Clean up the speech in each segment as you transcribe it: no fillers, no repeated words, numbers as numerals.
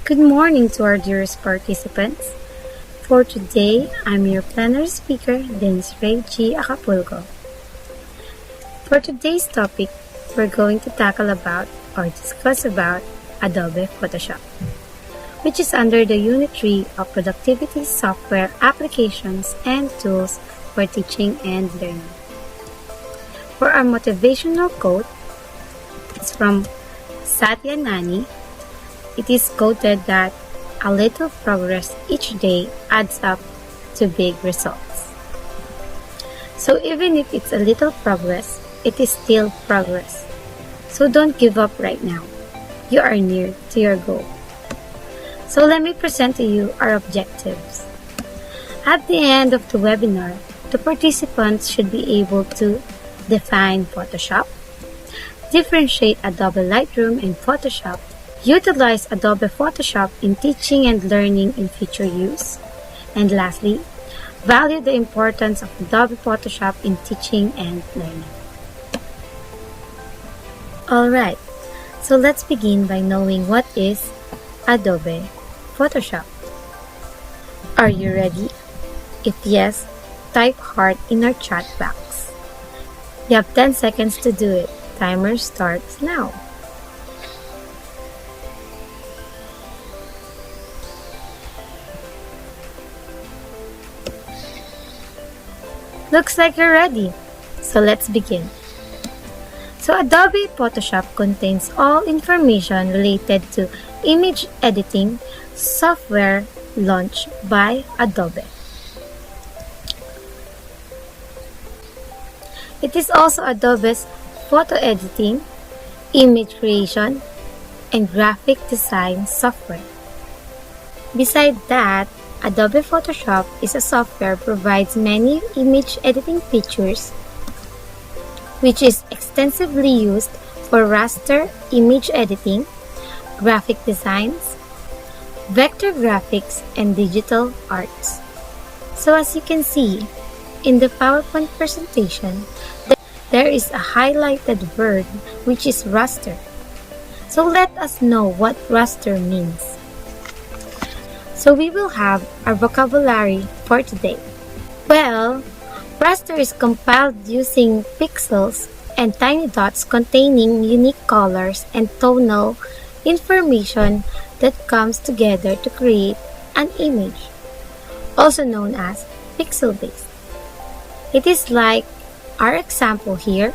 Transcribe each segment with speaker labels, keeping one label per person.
Speaker 1: Good morning to our dearest participants. For today, I'm your planner speaker, Dennis Ray G. Acapulco. For today's topic, we're going to tackle about or discuss about Adobe Photoshop, which is under the Unit 3 of Productivity Software Applications and Tools for Teaching and Learning. For our motivational quote, it's from Satya Nani. It is quoted that a little progress each day adds up to big results. So even if it's a little progress, it is still progress. So don't give up right now. You are near to your goal. So let me present to you our objectives. At the end of the webinar, the participants should be able to define Photoshop, differentiate Adobe Lightroom and Photoshop, utilize Adobe Photoshop in teaching and learning in future use, and lastly, value the importance of Adobe Photoshop in teaching and learning. Alright, so let's begin by knowing what is Adobe Photoshop. Are you ready? If yes, type heart in our chat box. You have 10 seconds to do it. Timer starts now. Looks like you're ready. So let's begin. So Adobe Photoshop contains all information related to image editing software launched by Adobe. It is also Adobe's photo editing, image creation, and graphic design software. Besides that, Adobe Photoshop is a software provides many image editing features, which is extensively used for raster image editing, graphic designs, vector graphics, and digital arts. So as you can see, in the PowerPoint presentation, there is a highlighted word which is raster. So let us know what raster means. So we will have our vocabulary for today. Well, raster is compiled using pixels and tiny dots containing unique colors and tonal information that comes together to create an image, also known as pixel-based. It is like our example here,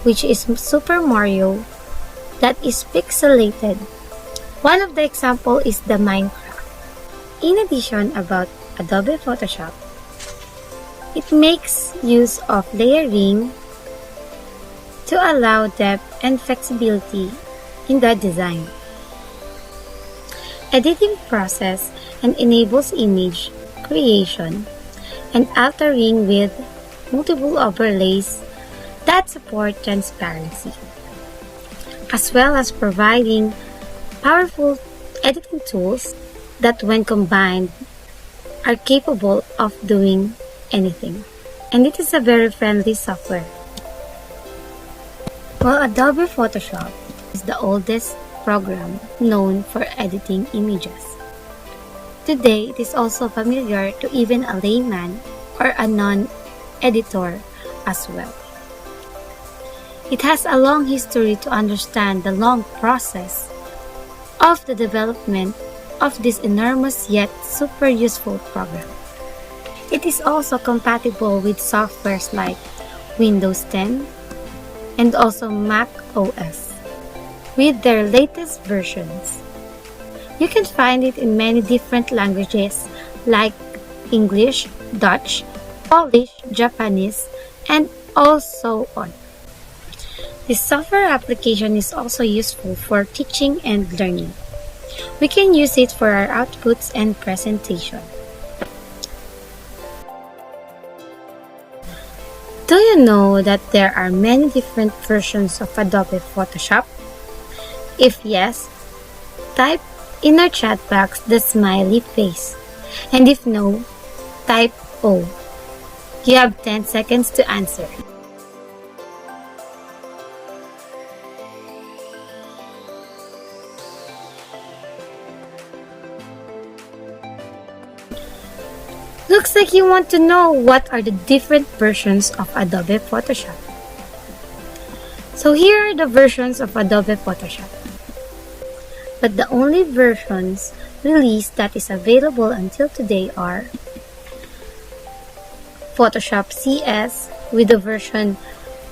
Speaker 1: which is Super Mario that is pixelated. One of the example is the Minecraft. In addition about Adobe Photoshop, it makes use of layering to allow depth and flexibility in the design, editing process, and enables image creation and altering with multiple overlays that support transparency, as well as providing powerful editing tools that when combined are capable of doing anything. And it is a very friendly software. Well, Adobe Photoshop is the oldest program known for editing images. Today, it is also familiar to even a layman or a non-editor as well. It has a long history to understand the long process of the development of this enormous yet super useful program. It is also compatible with softwares like Windows 10 and also Mac OS with their latest versions. You can find it in many different languages like English, Dutch, Polish, Japanese, and also on. This software application is also useful for teaching and learning. We can use it for our outputs and presentation. Do you know that there are many different versions of Adobe Photoshop? If yes, type in our chat box the smiley face. And if no, type O. You have 10 seconds to answer. Looks like you want to know what are the different versions of Adobe Photoshop. So here are the versions of Adobe Photoshop. But the only versions released that is available until today are Photoshop CS with the version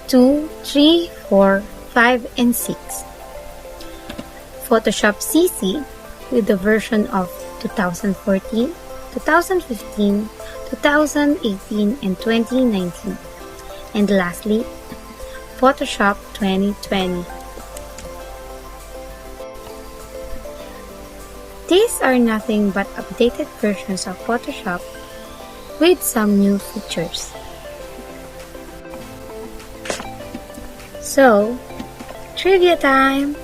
Speaker 1: 2, 3, 4, 5, and 6. Photoshop CC with the version of 2014, 2015, 2018, and 2019. And lastly, Photoshop 2020. These are nothing but updated versions of Photoshop with some new features. So, trivia time!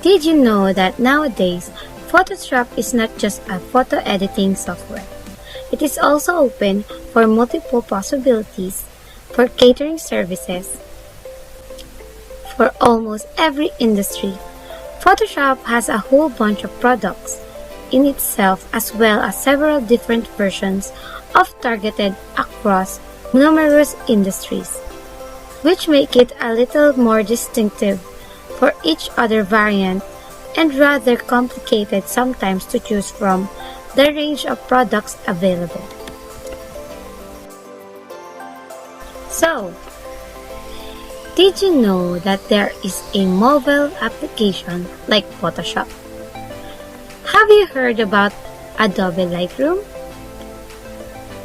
Speaker 1: Did you know that nowadays, Photoshop is not just a photo editing software? It is also open for multiple possibilities for catering services for almost every industry. Photoshop has a whole bunch of products in itself as well as several different versions of targeted across numerous industries, which make it a little more distinctive for each other variant and rather complicated sometimes to choose from the range of products available. So, did you know that there is a mobile application like Photoshop? Have you heard about Adobe Lightroom?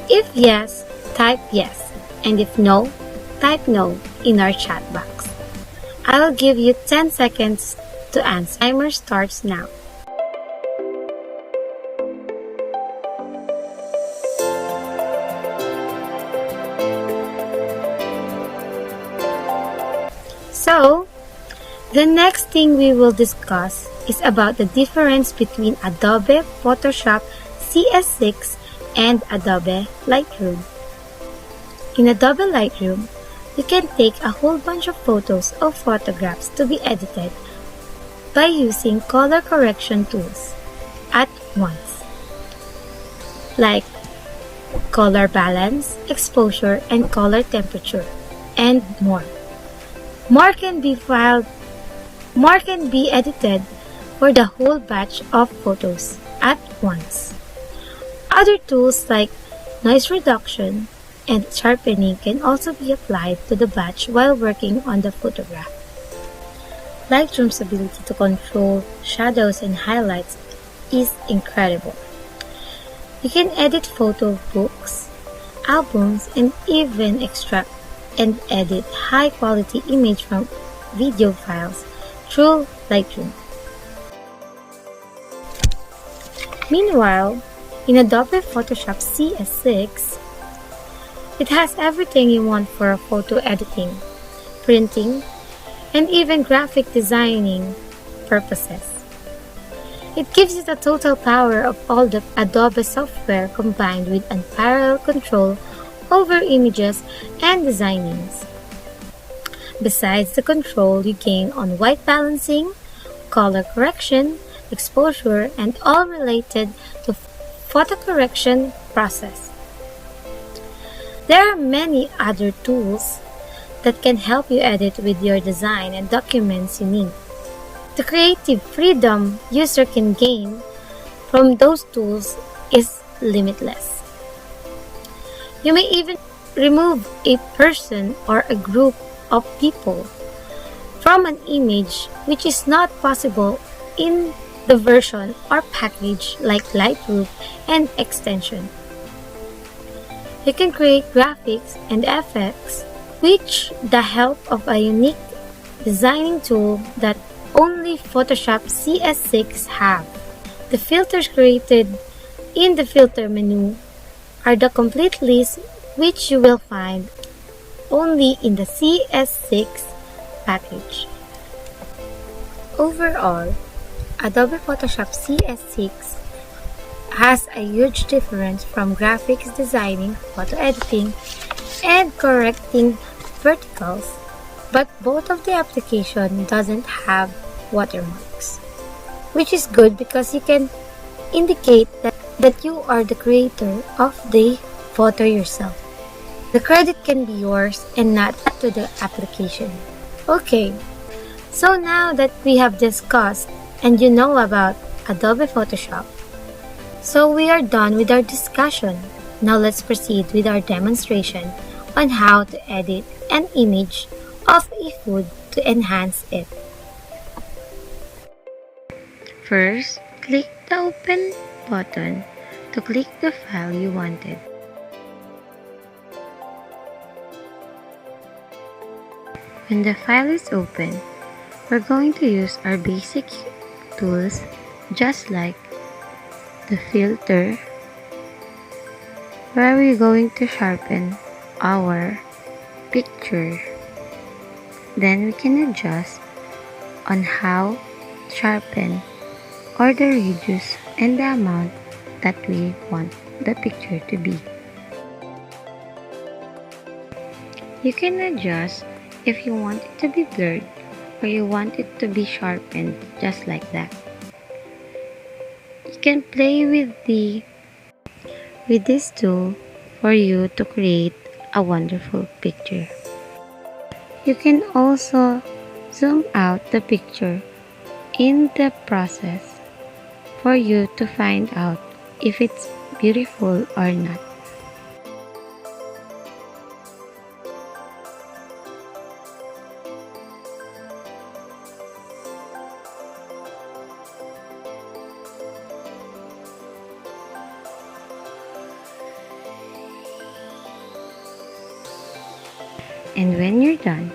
Speaker 1: If yes, type yes, and if no, type no in our chat box. I will give you 10 seconds to answer. Timer starts now. So, the next thing we will discuss is about the difference between Adobe Photoshop CS6 and Adobe Lightroom. In Adobe Lightroom, you can take a whole bunch of photos or photographs to be edited by using color correction tools at once, like color balance, exposure, and color temperature, and more. More can be edited for the whole batch of photos at once. Other tools like noise reduction and sharpening can also be applied to the batch while working on the photograph. Lightroom's ability to control shadows and highlights is incredible. You can edit photo books, albums, and even extract and edit high-quality image from video files through Lightroom. Meanwhile, in Adobe Photoshop CS6, it has everything you want for photo editing, printing, and even graphic designing purposes. It gives you the total power of all the Adobe software combined with unparalleled control over images and designings. Besides the control you gain on white balancing, color correction, exposure, and all related to photo correction process. There are many other tools that can help you edit with your design and documents you need. The creative freedom user can gain from those tools is limitless. You may even remove a person or a group of people from an image which is not possible in the version or package like Lightroom and extension. You can create graphics and effects with the help of a unique designing tool that only Photoshop CS6 have. The filters created in the filter menu are the complete list which you will find only in the CS6 package. Overall, Adobe Photoshop CS6 has a huge difference from graphics designing, photo editing, and correcting verticals, but both of the application doesn't have watermarks, which is good because you can indicate that that you are the creator of the photo yourself. The credit can be yours and not to the application. Okay, so now that we have discussed and you know about Adobe Photoshop, so we are done with our discussion. Now let's proceed with our demonstration on how to edit an image of a food to enhance it. First, click the Open button to click the file you wanted. When the file is open, we're going to use our basic tools just like the filter, where we're going to sharpen our picture. Then we can adjust on how sharpen or the radius and the amount that we want the picture to be. You can adjust if you want it to be blurred or you want it to be sharpened just like that. You can play with this tool for you to create a wonderful picture. You can also zoom out the picture in the process for you to find out if it's beautiful or not. And when you're done,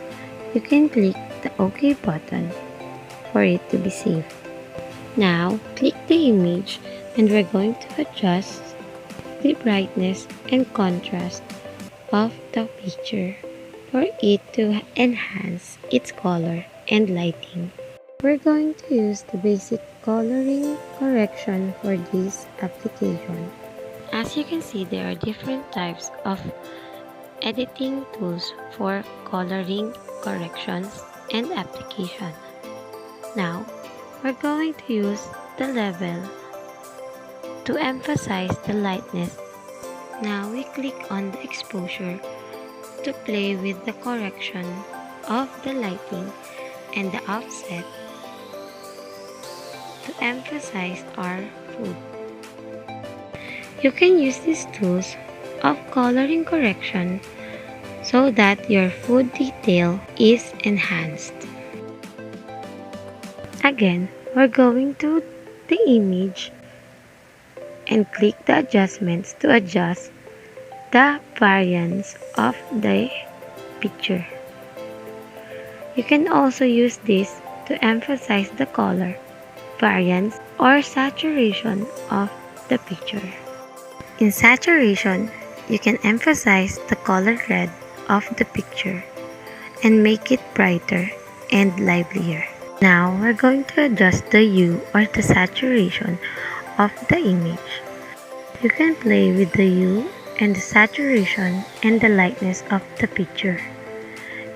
Speaker 1: you can click the OK button for it to be saved. Now, click the image and we're going to adjust the brightness and contrast of the picture for it to enhance its color and lighting. We're going to use the basic coloring correction for this application. As you can see, there are different types of editing tools for coloring corrections and application. Now, we're going to use the level to emphasize the lightness. Now we click on the exposure to play with the correction of the lighting and the offset to emphasize our food. You can use these tools of coloring correction so that your food detail is enhanced. Again, we're going to the image and click the adjustments to adjust the variance of the picture. You can also use this to emphasize the color, variance, or saturation of the picture. In saturation, you can emphasize the color red of the picture and make it brighter and livelier. Now, we're going to adjust the hue or the saturation of the image. You can play with the hue and the saturation and the lightness of the picture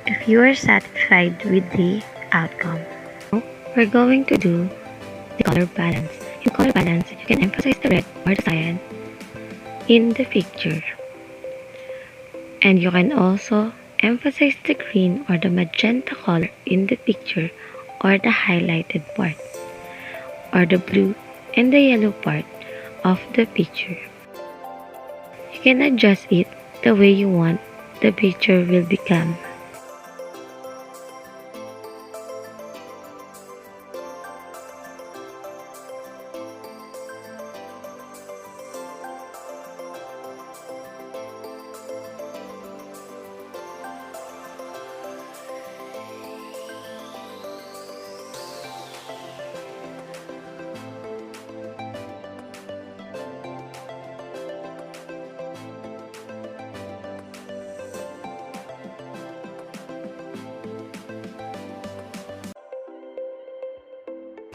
Speaker 1: if you are satisfied with the outcome. We're going to do the color balance. In color balance, you can emphasize the red or the cyan in the picture. And you can also emphasize the green or the magenta color in the picture or the highlighted part, or the blue and the yellow part of the picture. You can adjust it the way you want the picture will become.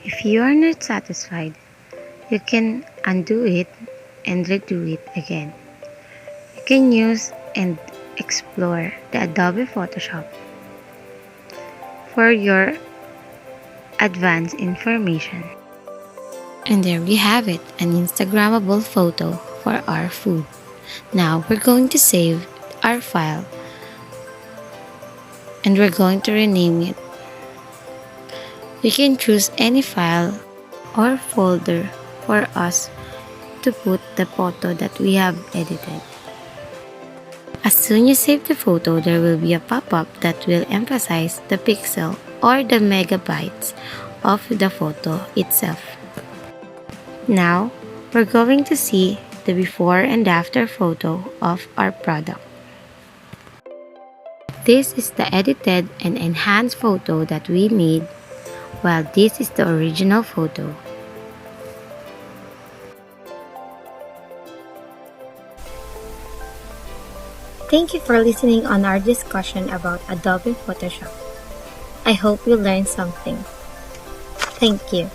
Speaker 1: If you are not satisfied, you can undo it and redo it again. You can use and explore the Adobe Photoshop for your advanced information. And there we have it, an Instagrammable photo for our food. Now we're going to save our file and we're going to rename it. We can choose any file or folder for us to put the photo that we have edited. As soon as you save the photo, there will be a pop-up that will emphasize the pixel or the megabytes of the photo itself. Now, we're going to see the before and after photo of our product. This is the edited and enhanced photo that we made, while this is the original photo. Thank you for listening on our discussion about Adobe Photoshop. I hope you learned something. Thank you.